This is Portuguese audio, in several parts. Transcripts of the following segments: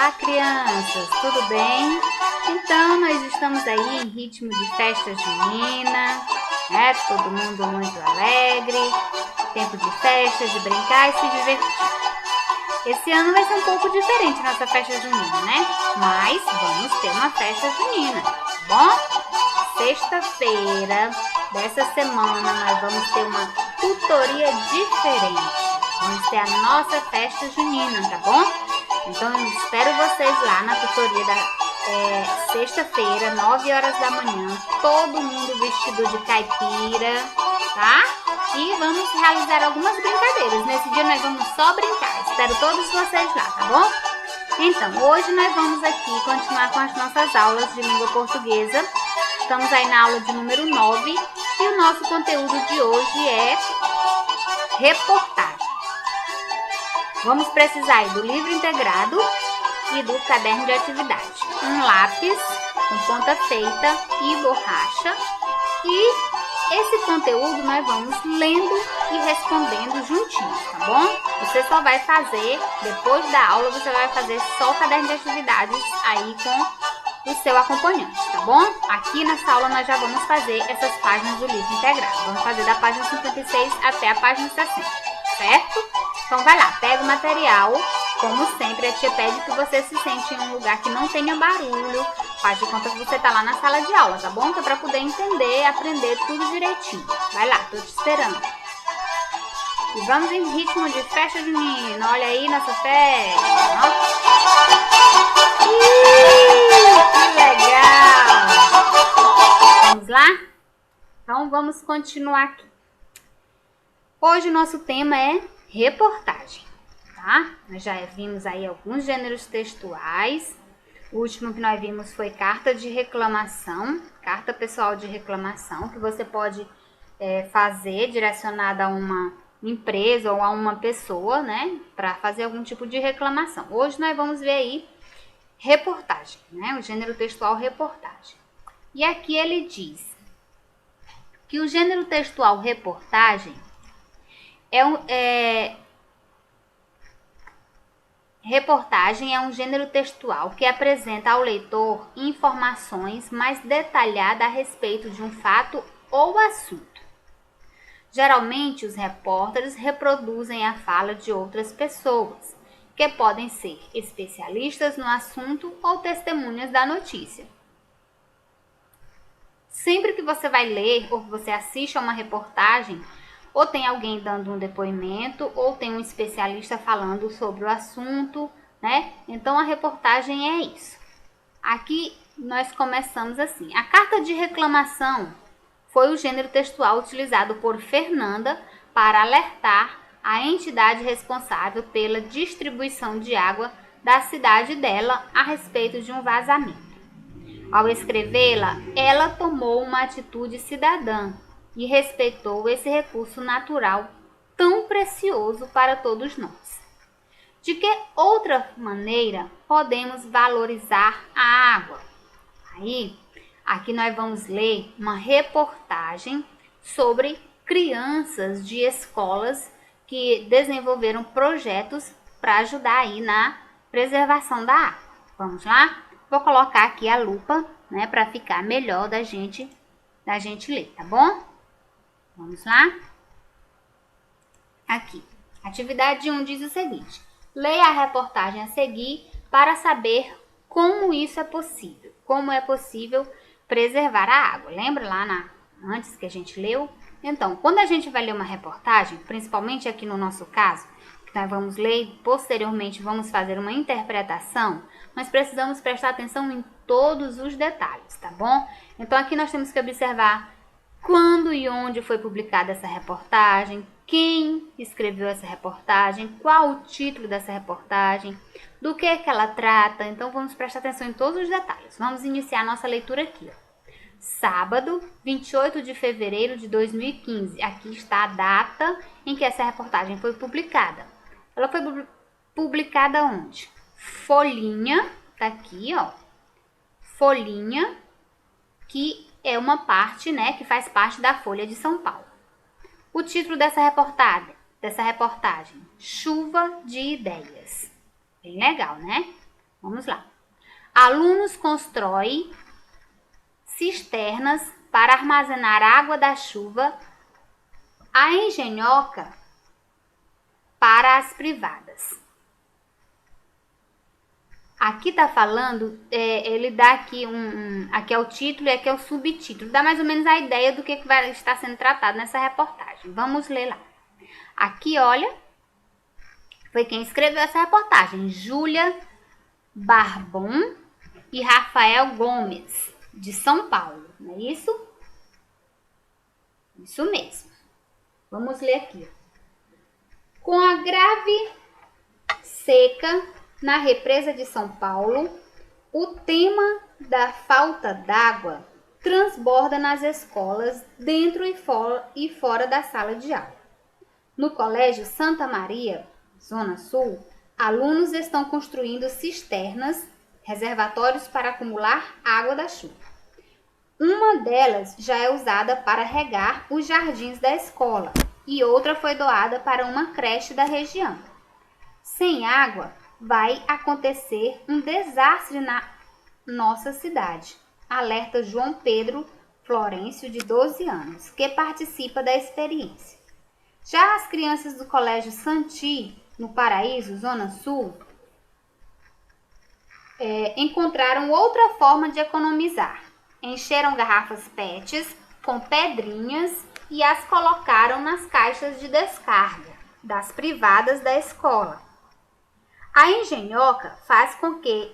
Olá, crianças, tudo bem? Então, nós estamos aí em ritmo de festa junina, né? Todo mundo muito alegre, tempo de festa, de brincar e se divertir. Esse ano vai ser um pouco diferente nossa festa junina, né? Mas vamos ter uma festa junina, tá bom? Sexta-feira dessa semana nós vamos ter uma tutoria diferente. Vamos ter a nossa festa junina, tá bom? Então eu espero vocês lá na tutoria da sexta-feira, 9 horas da manhã. Todo mundo vestido de caipira, tá? E vamos realizar algumas brincadeiras. Nesse dia nós vamos só brincar. Espero todos vocês lá, tá bom? Então, hoje nós vamos aqui continuar com as nossas aulas de língua portuguesa. Estamos aí na aula de número 9 e o nosso conteúdo de hoje é reportagem. Vamos precisar aí do livro integrado e do caderno de atividade. Um lápis com ponta feita e borracha. E esse conteúdo nós vamos lendo e respondendo juntinhos, tá bom? Você só vai fazer, depois da aula, você vai fazer só o caderno de atividades aí com o seu acompanhante, tá bom? Aqui nessa aula nós já vamos fazer essas páginas do livro integrado. Vamos fazer da página 56 até a página 60, certo? Então vai lá, pega o material. Como sempre, a tia pede que você se sente em um lugar que não tenha barulho. Faz de conta que você tá lá na sala de aula, tá bom? Que é pra poder entender, aprender tudo direitinho. Vai lá, tô te esperando. E vamos em ritmo de festa junina. Olha aí nossa festa. Que legal! Vamos lá? Então vamos continuar aqui. Hoje o nosso tema é reportagem, tá? Nós já vimos aí alguns gêneros textuais. O último que nós vimos foi carta de reclamação, carta pessoal de reclamação, que você pode fazer direcionada a uma empresa ou a uma pessoa, né? Para fazer algum tipo de reclamação. Hoje nós vamos ver aí reportagem, né? O gênero textual reportagem. E aqui ele diz que o gênero textual reportagem reportagem é um gênero textual que apresenta ao leitor informações mais detalhadas a respeito de um fato ou assunto. Geralmente, os repórteres reproduzem a fala de outras pessoas, que podem ser especialistas no assunto ou testemunhas da notícia. Sempre que você vai ler ou que você assiste a uma reportagem, ou tem alguém dando um depoimento, ou tem um especialista falando sobre o assunto, né? Então, a reportagem é isso. Aqui, nós começamos assim. A carta de reclamação foi o gênero textual utilizado por Fernanda para alertar a entidade responsável pela distribuição de água da cidade dela a respeito de um vazamento. Ao escrevê-la, ela tomou uma atitude cidadã e respeitou esse recurso natural tão precioso para todos nós. De que outra maneira podemos valorizar a água? Aí, aqui nós vamos ler uma reportagem sobre crianças de escolas que desenvolveram projetos para ajudar aí na preservação da água. Vamos lá? Vou colocar aqui a lupa, né, para ficar melhor da gente ler, tá bom? Vamos lá? Aqui. Atividade 1 diz o seguinte: leia a reportagem a seguir para saber como isso é possível. Como é possível preservar a água. Lembra lá antes que a gente leu? Então, quando a gente vai ler uma reportagem, principalmente aqui no nosso caso, que nós vamos ler e posteriormente vamos fazer uma interpretação, nós precisamos prestar atenção em todos os detalhes, tá bom? Então, aqui nós temos que observar quando e onde foi publicada essa reportagem, quem escreveu essa reportagem, qual o título dessa reportagem, do que ela trata. Então, vamos prestar atenção em todos os detalhes. Vamos iniciar a nossa leitura aqui. Sábado, 28 de fevereiro de 2015. Aqui está a data em que essa reportagem foi publicada. Ela foi publicada onde? Folhinha, tá aqui, ó. Folhinha, que é uma parte, né, que faz parte da Folha de São Paulo. O título dessa reportagem, Chuva de Ideias. Bem legal, né? Vamos lá. Alunos constroem cisternas para armazenar água da chuva. A engenhoca para as privadas. Aqui tá falando, ele dá aqui aqui é o título e aqui é o subtítulo. Dá mais ou menos a ideia do que vai estar sendo tratado nessa reportagem. Vamos ler lá. Aqui, olha, foi quem escreveu essa reportagem. Júlia Barbon e Rafael Gomes, de São Paulo. Não é isso? Isso mesmo. Vamos ler aqui. Com a grave seca na represa de São Paulo, o tema da falta d'água transborda nas escolas, dentro e fora da sala de aula. No Colégio Santa Maria, Zona Sul, alunos estão construindo cisternas, reservatórios para acumular água da chuva. Uma delas já é usada para regar os jardins da escola e outra foi doada para uma creche da região. Sem água, vai acontecer um desastre na nossa cidade, alerta João Pedro Florencio, de 12 anos, que participa da experiência. Já as crianças do Colégio Santi, no Paraíso, Zona Sul, encontraram outra forma de economizar. Encheram garrafas PETs com pedrinhas e as colocaram nas caixas de descarga das privadas da escola. A engenhoca faz com que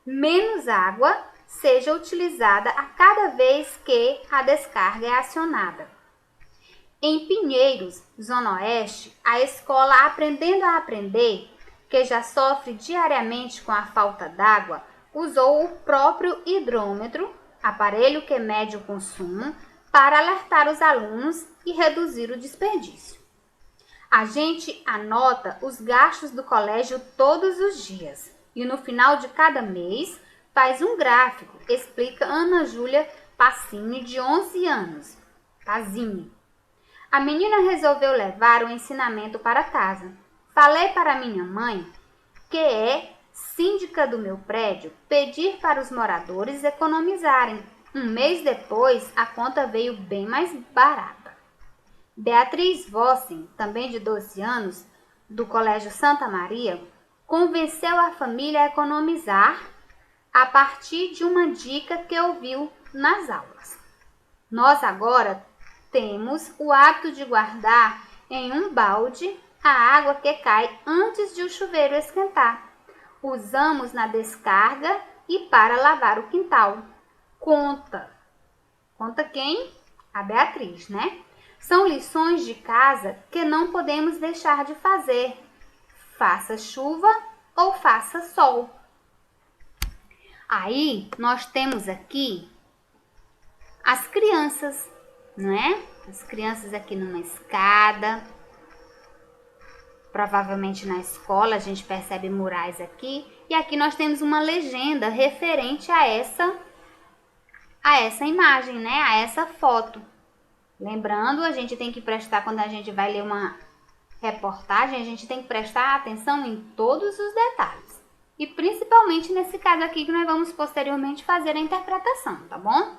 menos água seja utilizada a cada vez que a descarga é acionada. Em Pinheiros, Zona Oeste, a escola Aprendendo a Aprender, que já sofre diariamente com a falta d'água, usou o próprio hidrômetro, aparelho que mede o consumo, para alertar os alunos e reduzir o desperdício. A gente anota os gastos do colégio todos os dias e no final de cada mês faz um gráfico, explica Ana Júlia Pacini, de 11 anos. Pazini. A menina resolveu levar o ensinamento para casa. Falei para minha mãe, que é síndica do meu prédio, pedir para os moradores economizarem. Um mês depois, a conta veio bem mais barata. Beatriz Vossen, também de 12 anos, do Colégio Santa Maria, convenceu a família a economizar a partir de uma dica que ouviu nas aulas. Nós agora temos o hábito de guardar em um balde a água que cai antes de o chuveiro esquentar. Usamos na descarga e para lavar o quintal. Conta quem? A Beatriz, né? São lições de casa que não podemos deixar de fazer. Faça chuva ou faça sol. Aí nós temos aqui as crianças, não é? As crianças aqui numa escada. Provavelmente na escola a gente percebe murais aqui. E aqui nós temos uma legenda referente a essa imagem, né? A essa foto. Lembrando, a gente tem que prestar, quando a gente vai ler uma reportagem, a gente tem que prestar atenção em todos os detalhes. E principalmente nesse caso aqui que nós vamos posteriormente fazer a interpretação, tá bom?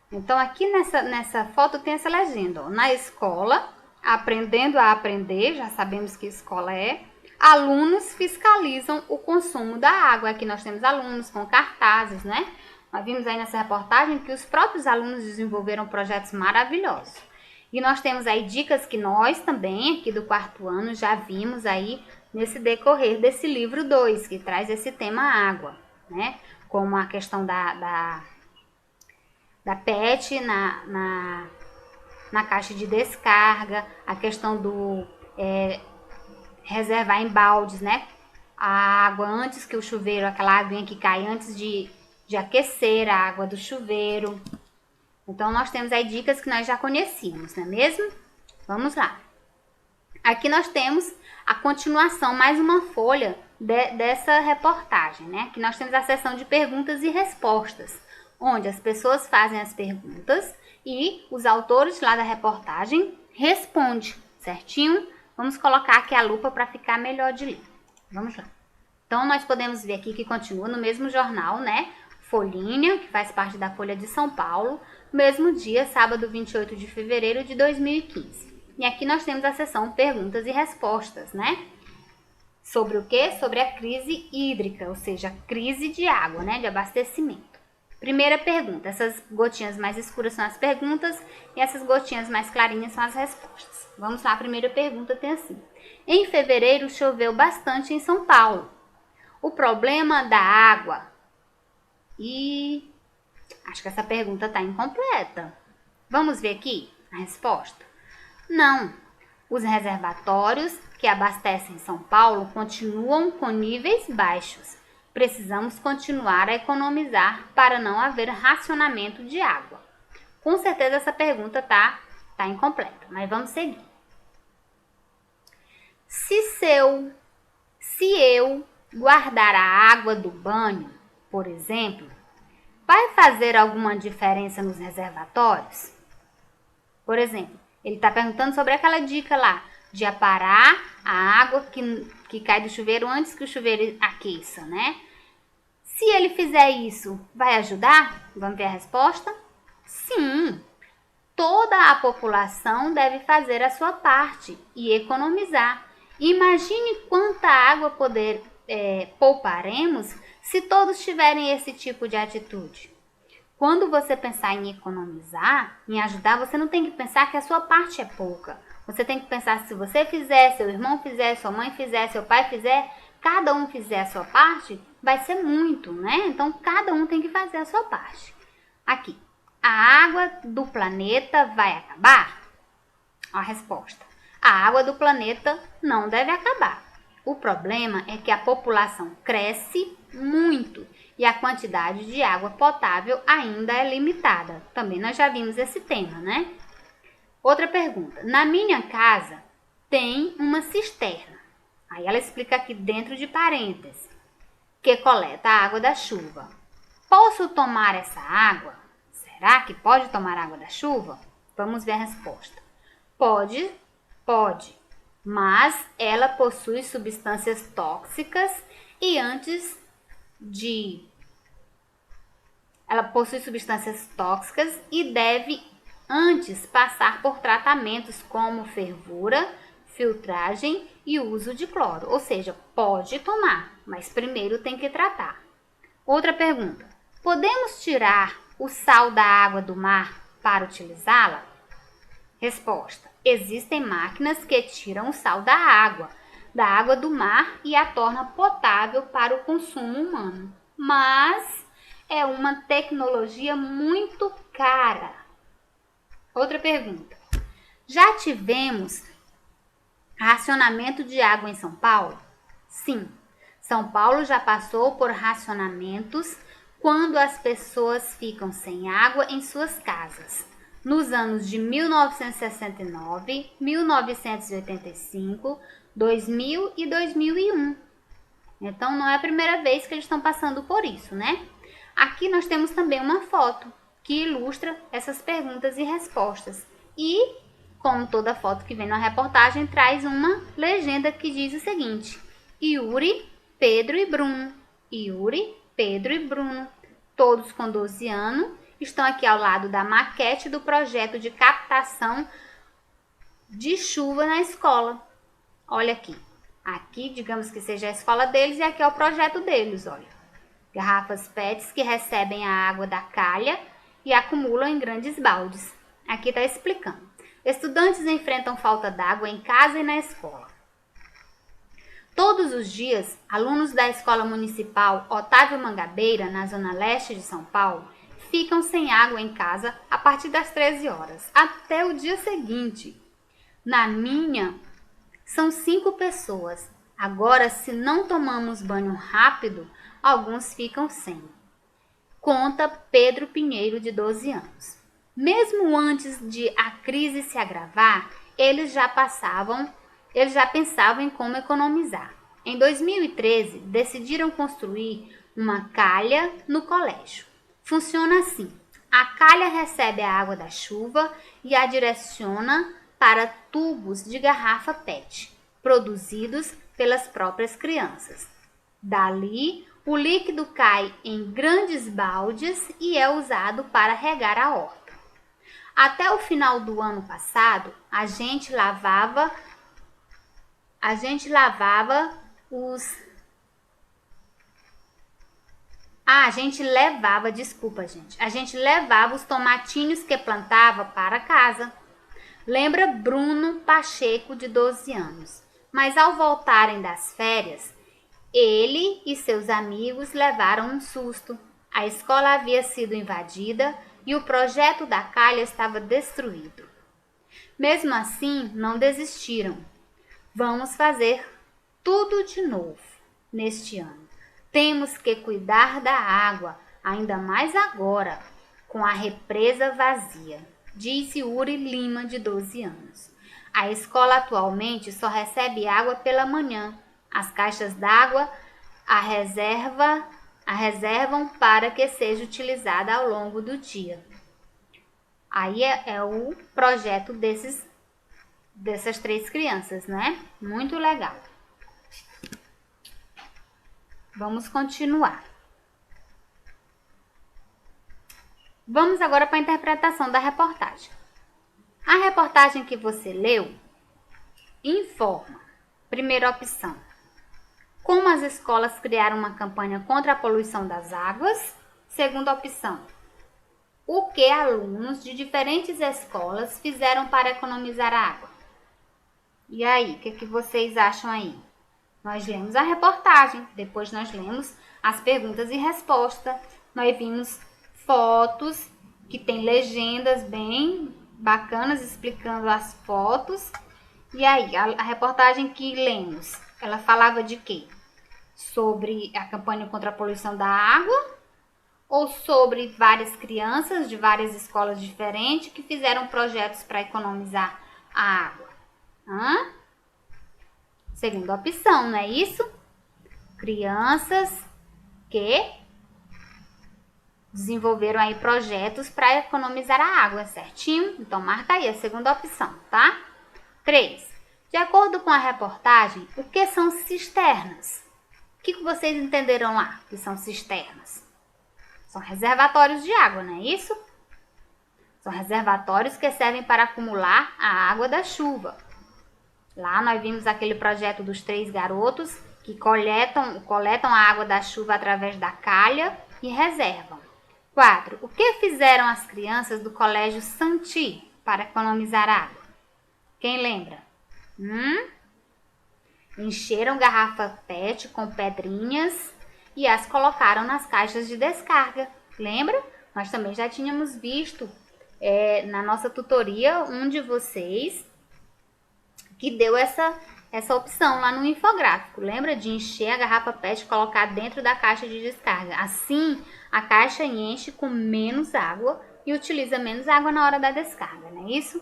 Então aqui nessa foto tem essa legenda, ó. Na escola, aprendendo a aprender, já sabemos que escola é, alunos fiscalizam o consumo da água. Aqui nós temos alunos com cartazes, né? Nós vimos aí nessa reportagem que os próprios alunos desenvolveram projetos maravilhosos. E nós temos aí dicas que nós também, aqui do 4º ano, já vimos aí nesse decorrer desse livro 2, que traz esse tema água, né? Como a questão da PET na caixa de descarga, a questão do reservar em baldes, né? A água antes que o chuveiro, aquela aguinha que cai antes de aquecer a água do chuveiro. Então, nós temos aí dicas que nós já conhecíamos, não é mesmo? Vamos lá. Aqui nós temos a continuação, mais uma folha dessa reportagem, né? Aqui nós temos a seção de perguntas e respostas, onde as pessoas fazem as perguntas e os autores lá da reportagem respondem, certinho? Vamos colocar aqui a lupa para ficar melhor de ler. Vamos lá. Então, nós podemos ver aqui que continua no mesmo jornal, né? Folhinha, que faz parte da Folha de São Paulo, mesmo dia, sábado 28 de fevereiro de 2015. E aqui nós temos a seção perguntas e respostas, né? Sobre o quê? Sobre a crise hídrica, ou seja, a crise de água, né? De abastecimento. Primeira pergunta, essas gotinhas mais escuras são as perguntas e essas gotinhas mais clarinhas são as respostas. Vamos lá, a primeira pergunta tem assim. Em fevereiro choveu bastante em São Paulo. O problema da água... E acho que essa pergunta está incompleta. Vamos ver aqui a resposta? Não. Os reservatórios que abastecem São Paulo continuam com níveis baixos. Precisamos continuar a economizar para não haver racionamento de água. Com certeza essa pergunta tá incompleta, mas vamos seguir. Se eu guardar a água do banho, por exemplo, vai fazer alguma diferença nos reservatórios? Por exemplo, ele está perguntando sobre aquela dica lá, de aparar a água que cai do chuveiro antes que o chuveiro aqueça, né? Se ele fizer isso, vai ajudar? Vamos ver a resposta? Sim! Toda a população deve fazer a sua parte e economizar. Imagine quanta água pouparemos se todos tiverem esse tipo de atitude. Quando você pensar em economizar, em ajudar, você não tem que pensar que a sua parte é pouca. Você tem que pensar se você fizer, seu irmão fizer, sua mãe fizer, seu pai fizer, cada um fizer a sua parte, vai ser muito, né? Então, cada um tem que fazer a sua parte. Aqui, a água do planeta vai acabar? A resposta. A água do planeta não deve acabar. O problema é que a população cresce muito e a quantidade de água potável ainda é limitada. Também nós já vimos esse tema, né? Outra pergunta. Na minha casa tem uma cisterna. Aí ela explica aqui dentro de parênteses, que coleta a água da chuva. Posso tomar essa água? Será que pode tomar água da chuva? Vamos ver a resposta. Pode. Mas ela possui substâncias tóxicas e deve antes passar por tratamentos como fervura, filtragem e uso de cloro. Ou seja, pode tomar, mas primeiro tem que tratar. Outra pergunta. Podemos tirar o sal da água do mar para utilizá-la? Resposta. Existem máquinas que tiram o sal da água do mar e a torna potável para o consumo humano. Mas é uma tecnologia muito cara. Outra pergunta. Já tivemos racionamento de água em São Paulo? Sim. São Paulo já passou por racionamentos quando as pessoas ficam sem água em suas casas. Nos anos de 1969, 1985, 2000 e 2001. Então, não é a primeira vez que eles estão passando por isso, né? Aqui nós temos também uma foto que ilustra essas perguntas e respostas. E, como toda foto que vem na reportagem, traz uma legenda que diz o seguinte: Yuri, Pedro e Bruno. Yuri, Pedro e Bruno, todos com 12 anos, estão aqui ao lado da maquete do projeto de captação de chuva na escola. Olha aqui. Aqui, digamos que seja a escola deles e aqui é o projeto deles, olha. Garrafas PETs que recebem a água da calha e acumulam em grandes baldes. Aqui está explicando. Estudantes enfrentam falta d'água em casa e na escola. Todos os dias, alunos da Escola Municipal Otávio Mangabeira, na zona leste de São Paulo, ficam sem água em casa a partir das 13 horas, até o dia seguinte. Na minha, são 5 pessoas. Agora, se não tomamos banho rápido, alguns ficam sem. Conta Pedro Pinheiro, de 12 anos. Mesmo antes de a crise se agravar, eles já pensavam em como economizar. Em 2013, decidiram construir uma calha no colégio. Funciona assim: a calha recebe a água da chuva e a direciona para tubos de garrafa PET, produzidos pelas próprias crianças. Dali, o líquido cai em grandes baldes e é usado para regar a horta. Até o final do ano passado, a gente levava os tomatinhos que plantava para casa. Lembra Bruno Pacheco, de 12 anos. Mas ao voltarem das férias, ele e seus amigos levaram um susto. A escola havia sido invadida e o projeto da calha estava destruído. Mesmo assim, não desistiram. Vamos fazer tudo de novo neste ano. Temos que cuidar da água, ainda mais agora, com a represa vazia, disse Uri Lima, de 12 anos. A escola atualmente só recebe água pela manhã. As caixas d'água a reservam para que seja utilizada ao longo do dia. Aí é o projeto dessas 3 crianças, né? Muito legal. Vamos continuar. Vamos agora para a interpretação da reportagem. A reportagem que você leu informa. Primeira opção: como as escolas criaram uma campanha contra a poluição das águas. Segunda opção: o que alunos de diferentes escolas fizeram para economizar água. E aí, o que vocês acham aí? Nós lemos a reportagem, depois nós lemos as perguntas e respostas. Nós vimos fotos que tem legendas bem bacanas explicando as fotos. E aí, a reportagem que lemos, ela falava de quê? Sobre a campanha contra a poluição da água ou sobre várias crianças de várias escolas diferentes que fizeram projetos para economizar a água? Segunda opção, não é isso? Crianças que desenvolveram aí projetos para economizar a água, certinho? Então, marca aí a segunda opção, tá? 3. De acordo com a reportagem, o que são cisternas? O que vocês entenderam lá que são cisternas? São reservatórios de água, não é isso? São reservatórios que servem para acumular a água da chuva. Lá nós vimos aquele projeto dos 3 garotos que coletam a água da chuva através da calha e reservam. 4. O que fizeram as crianças do Colégio Santi para economizar água? Quem lembra? Encheram garrafa PET com pedrinhas e as colocaram nas caixas de descarga. Lembra? Nós também já tínhamos visto na nossa tutoria um de vocês que deu essa opção lá no infográfico. Lembra de encher a garrafa PET e colocar dentro da caixa de descarga? Assim, a caixa enche com menos água e utiliza menos água na hora da descarga, não é isso?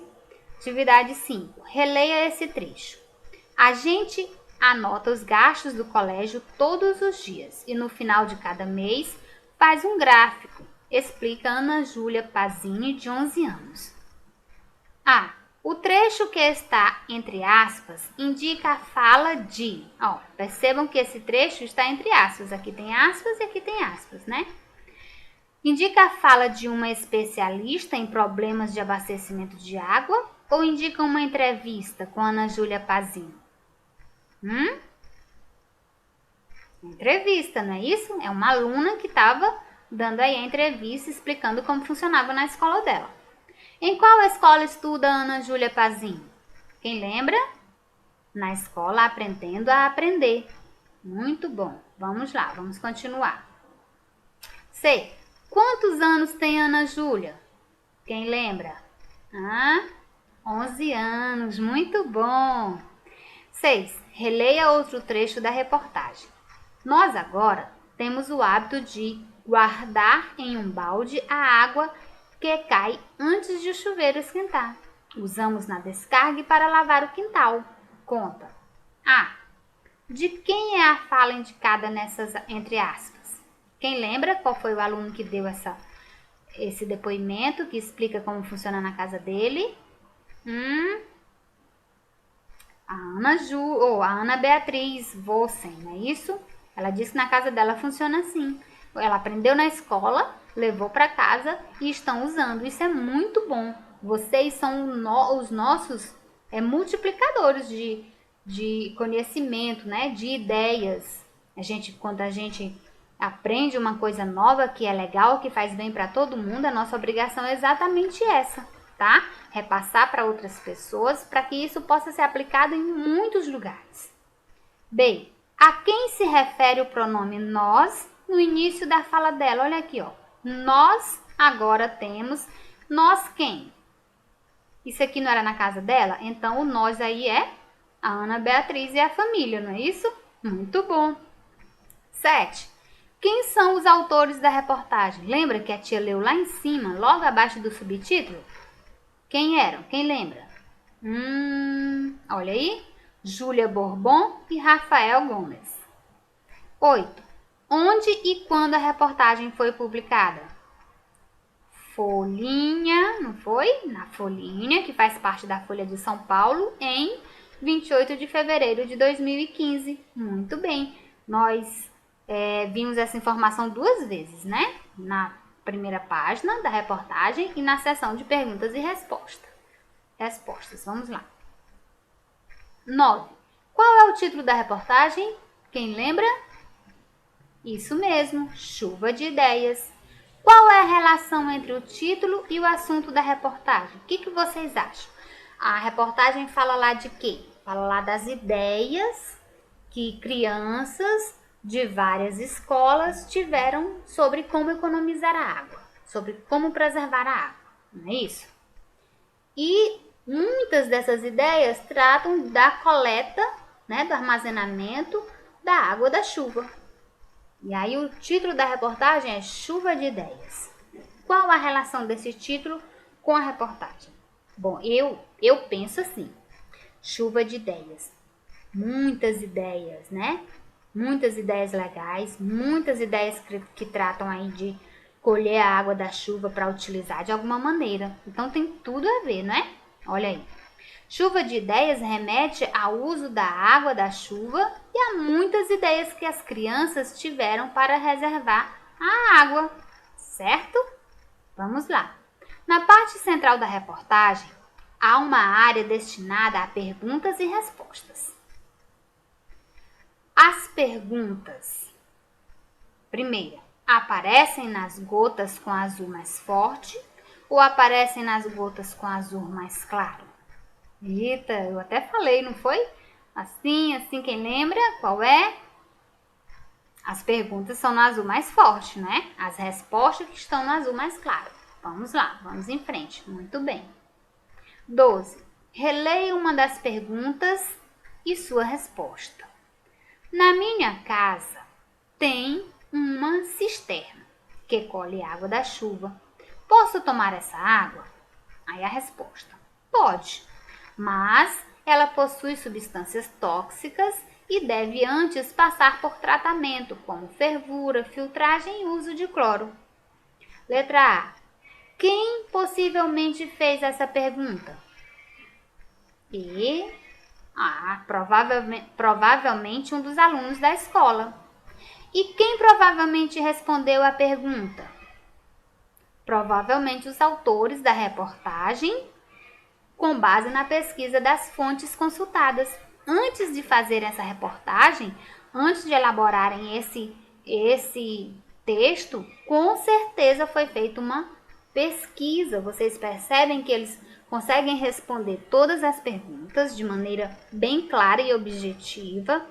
Atividade 5. Releia esse trecho. A gente anota os gastos do colégio todos os dias e no final de cada mês faz um gráfico, explica Ana Júlia Pazini, de 11 anos. O trecho que está entre aspas indica a fala de... percebam que esse trecho está entre aspas. Aqui tem aspas e aqui tem aspas, né? Indica a fala de uma especialista em problemas de abastecimento de água ou indica uma entrevista com Ana Júlia Pazini? Entrevista, não é isso? É uma aluna que estava dando aí a entrevista explicando como funcionava na escola dela. Em qual escola estuda Ana Júlia Pazini? Quem lembra? Na escola Aprendendo a Aprender. Muito bom. Vamos lá, vamos continuar. C. Quantos anos tem Ana Júlia? Quem lembra? 11 anos. Muito bom. 6. Releia outro trecho da reportagem. Nós agora temos o hábito de guardar em um balde a água que cai antes de o chuveiro esquentar. Usamos na descarga para lavar o quintal. Conta. De quem é a fala indicada nessas entre aspas? Quem lembra qual foi o aluno que deu esse depoimento, que explica como funciona na casa dele? A Ana Beatriz Vossen, não é isso? Ela disse que na casa dela funciona assim. Ela aprendeu na escola, levou para casa e estão usando. Isso é muito bom. Vocês são os nossos multiplicadores de conhecimento, né? De ideias. Quando a gente aprende uma coisa nova que é legal, que faz bem para todo mundo, a nossa obrigação é exatamente essa, tá? Repassar para outras pessoas para que isso possa ser aplicado em muitos lugares. B. A quem se refere o pronome nós no início da fala dela? Olha aqui, ó. Nós agora temos nós quem? Isso aqui não era na casa dela? Então, o nós aí é a Ana Beatriz e a família, não é isso? Muito bom. 7. Quem são os autores da reportagem? Lembra que a tia leu lá em cima, logo abaixo do subtítulo? Quem eram? Quem lembra? Olha aí. Júlia Bourbon e Rafael Gomes. 8. Onde e quando a reportagem foi publicada? Folhinha, não foi? Na Folhinha, que faz parte da Folha de São Paulo, em 28 de fevereiro de 2015. Muito bem. Nós vimos essa informação 2 vezes, né? Na primeira página da reportagem e na seção de perguntas e respostas. Vamos lá. 9. Qual é o título da reportagem? Quem lembra? Isso mesmo, Chuva de Ideias. Qual é a relação entre o título e o assunto da reportagem? O que vocês acham? A reportagem fala lá de quê? Fala lá das ideias que crianças de várias escolas tiveram sobre como economizar a água, sobre como preservar a água, não é isso? E muitas dessas ideias tratam da coleta, né, do armazenamento da água da chuva. E aí o título da reportagem é Chuva de Ideias. Qual a relação desse título com a reportagem? Bom, eu penso assim, chuva de ideias. Muitas ideias, né? Muitas ideias legais, muitas ideias que tratam aí de colher a água da chuva para utilizar de alguma maneira. Então tem tudo a ver, não é? Olha aí. Chuva de ideias remete ao uso da água da chuva e a muitas ideias que as crianças tiveram para reservar a água, certo? Vamos lá. Na parte central da reportagem, há uma área destinada a perguntas e respostas. As perguntas. Primeira, aparecem nas gotas com azul mais forte ou aparecem nas gotas com azul mais claro? Eita, eu até falei, não foi? Assim, quem lembra? Qual é? As perguntas são no azul mais forte, né? As respostas que estão no azul mais claro. Vamos lá, vamos em frente. Muito bem. 12. Releia uma das perguntas e sua resposta. Na minha casa tem uma cisterna que colhe água da chuva. Posso tomar essa água? Aí a resposta: pode, mas ela possui substâncias tóxicas e deve antes passar por tratamento, como fervura, filtragem e uso de cloro. Letra A. Quem possivelmente fez essa pergunta? E provavelmente um dos alunos da escola. E quem provavelmente respondeu a pergunta? Provavelmente os autores da reportagem, com base na pesquisa das fontes consultadas. Antes de fazer essa reportagem, antes de elaborarem esse texto, com certeza foi feita uma pesquisa. Vocês percebem que eles conseguem responder todas as perguntas de maneira bem clara e objetiva.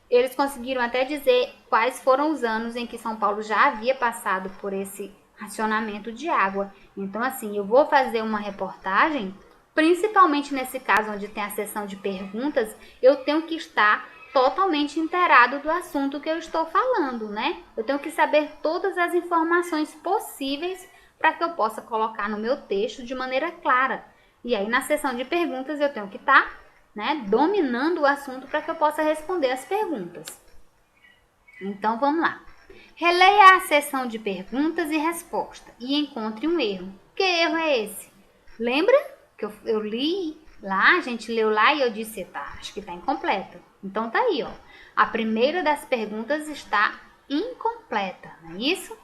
Eles conseguiram até dizer quais foram os anos em que São Paulo já havia passado por esse racionamento de água. Então, assim, eu vou fazer uma reportagem, principalmente nesse caso onde tem a seção de perguntas, eu tenho que estar totalmente inteirado do assunto que eu estou falando, né? Eu tenho que saber todas as informações possíveis para que eu possa colocar no meu texto de maneira clara. E aí, na seção de perguntas, eu tenho que estar, né, dominando o assunto para que eu possa responder as perguntas. Então, vamos lá. Releia a seção de perguntas e respostas e encontre um erro. Que erro é esse? Lembra que eu li Lá, a gente leu lá e eu disse, tá, acho que tá incompleta. Então tá aí, ó. A primeira das perguntas está incompleta, não é isso?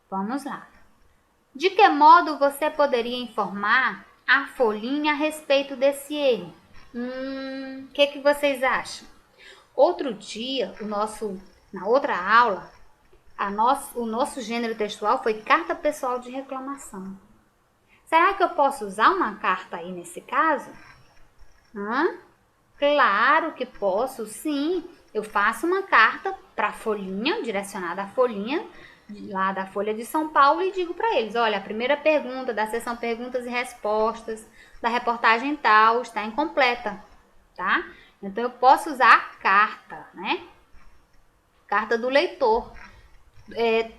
Vamos lá. De que modo você poderia informar a folhinha a respeito desse erro? Que vocês acham? Outro dia, na outra aula, o nosso gênero textual foi carta pessoal de reclamação. Será que eu posso usar uma carta aí nesse caso? Claro que posso, sim. Eu faço uma carta para a folhinha, direcionada à folhinha, lá da Folha de São Paulo, e digo para eles, olha, a primeira pergunta da seção perguntas e respostas da reportagem tal está incompleta, tá? Então, eu posso usar a carta, né? Carta do leitor.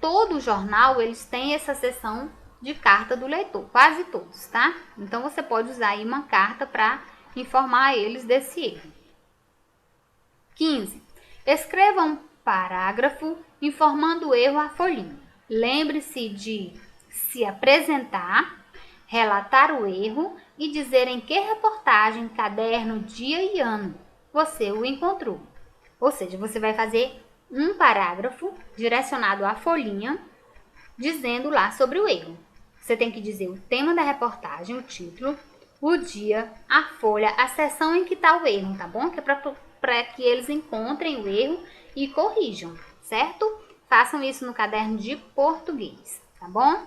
Todo jornal, eles têm essa seção de carta do leitor, quase todos, tá? Então, você pode usar aí uma carta para informar eles desse erro. 15. Escreva um parágrafo informando o erro à folhinha. Lembre-se de se apresentar, relatar o erro e dizer em que reportagem, caderno, dia e ano você o encontrou. Ou seja, você vai fazer um parágrafo direcionado à folhinha, dizendo lá sobre o erro. Você tem que dizer o tema da reportagem, o título, o dia, a folha, a seção em que está o erro, tá bom? Que é para que eles encontrem o erro e corrijam, certo? Façam isso no caderno de português, tá bom?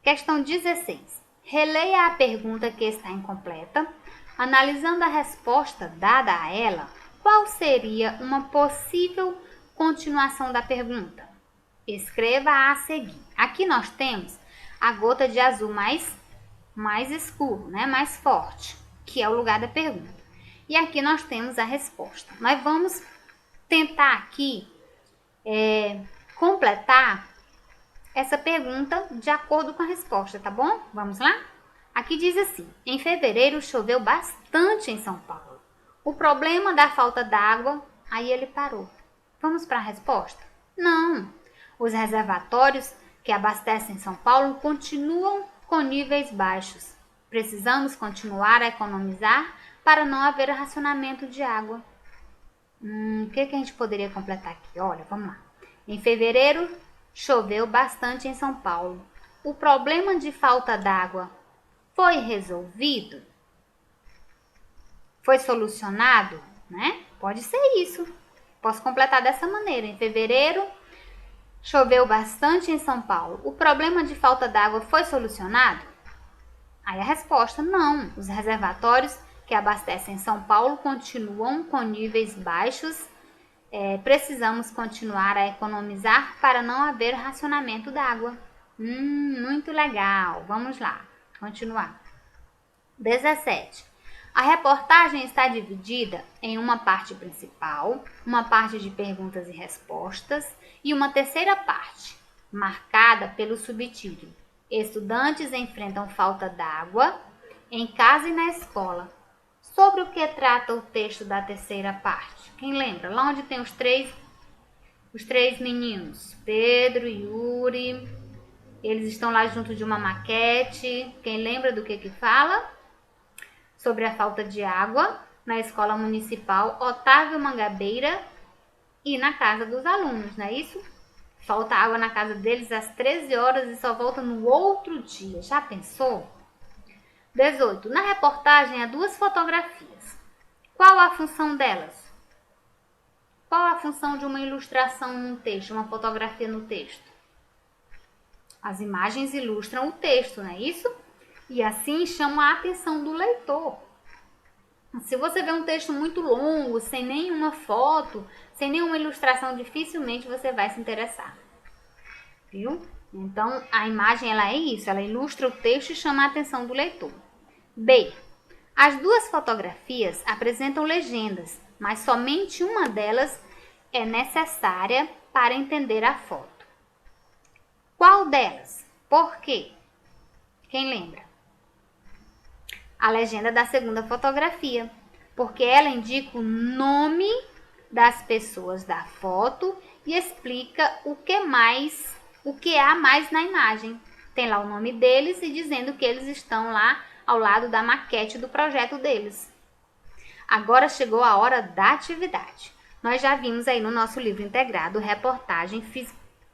Questão 16. Releia a pergunta que está incompleta. Analisando a resposta dada a ela, qual seria uma possível continuação da pergunta? Escreva a seguir. Aqui nós temos a gota de azul mais escuro, né? Mais forte, que é o lugar da pergunta. E aqui nós temos a resposta. Nós vamos tentar aqui completar essa pergunta de acordo com a resposta, tá bom? Vamos lá? Aqui diz assim, em fevereiro choveu bastante em São Paulo. O problema da falta d'água, aí ele parou. Vamos para a resposta? Não. Os reservatórios que abastecem São Paulo continuam com níveis baixos. Precisamos continuar a economizar para não haver racionamento de água. O que a gente poderia completar aqui? Olha, vamos lá. Em fevereiro, choveu bastante em São Paulo. O problema de falta d'água foi resolvido? Foi solucionado? Né? Pode ser isso. Posso completar dessa maneira. Em fevereiro, choveu bastante em São Paulo. O problema de falta d'água foi solucionado? Aí a resposta, não. Os reservatórios que abastecem São Paulo continuam com níveis baixos. Precisamos continuar a economizar para não haver racionamento d'água. Muito legal. Vamos lá. Continuar. 17. A reportagem está dividida em uma parte principal, uma parte de perguntas e respostas e uma terceira parte, marcada pelo subtítulo Estudantes enfrentam falta d'água em casa e na escola. Sobre o que trata o texto da terceira parte? Quem lembra? Lá onde tem os três meninos, Pedro e Yuri, eles estão lá junto de uma maquete. Quem lembra do que fala? Sobre a falta de água na escola municipal Otávio Mangabeira e na casa dos alunos, não é isso? Falta água na casa deles às 13 horas e só volta no outro dia. Já pensou? 18. Na reportagem há 2 fotografias. Qual a função delas? Qual a função de uma ilustração num texto, uma fotografia no texto? As imagens ilustram o texto, não é isso? E assim chamam a atenção do leitor. Se você vê um texto muito longo, sem nenhuma foto, sem nenhuma ilustração, dificilmente você vai se interessar. Viu? Então, a imagem ela é isso, ela ilustra o texto e chama a atenção do leitor. B. As 2 fotografias apresentam legendas, mas somente uma delas é necessária para entender a foto. Qual delas? Por quê? Quem lembra? A legenda da segunda fotografia, porque ela indica o nome das pessoas da foto e explica o que há mais na imagem. Tem lá o nome deles e dizendo que eles estão lá ao lado da maquete do projeto deles. Agora chegou a hora da atividade. Nós já vimos aí no nosso livro integrado, reportagem,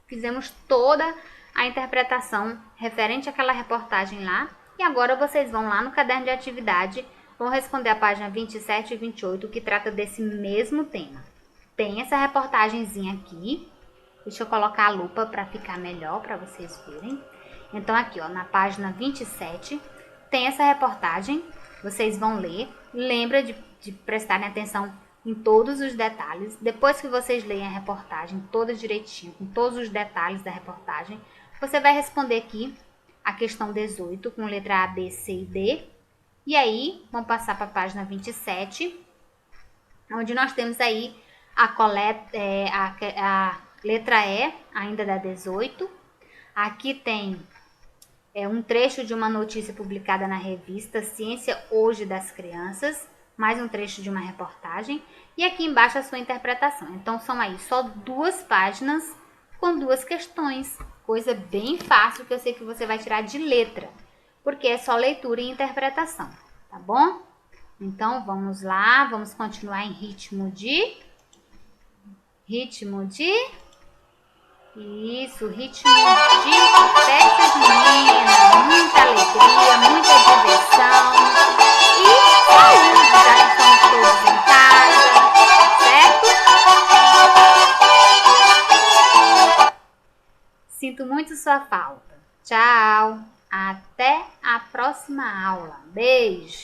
fizemos toda a interpretação referente àquela reportagem lá. E agora vocês vão lá no caderno de atividade, vão responder a página 27 e 28, que trata desse mesmo tema. Tem essa reportagenzinha aqui. Deixa eu colocar a lupa para ficar melhor, para vocês verem. Então aqui, ó, na página 27, tem essa reportagem. Vocês vão ler. Lembra de prestarem atenção em todos os detalhes. Depois que vocês leem a reportagem toda direitinho, com todos os detalhes da reportagem, você vai responder aqui a questão 18, com letra A, B, C e D. E aí, vamos passar para a página 27, onde nós temos aí a letra E, ainda da 18. Aqui tem um trecho de uma notícia publicada na revista Ciência Hoje das Crianças, mais um trecho de uma reportagem, e aqui embaixo a sua interpretação. Então, são aí só 2 páginas com 2 questões, coisa bem fácil que eu sei que você vai tirar de letra, porque é só leitura e interpretação, tá bom? Então, vamos lá, vamos continuar em ritmo de... Isso, ritmo de festa junina, muita alegria, muita diversão e saúde, já que estamos todos em casa, certo? Sinto muito sua falta. Tchau, até a próxima aula. Beijo!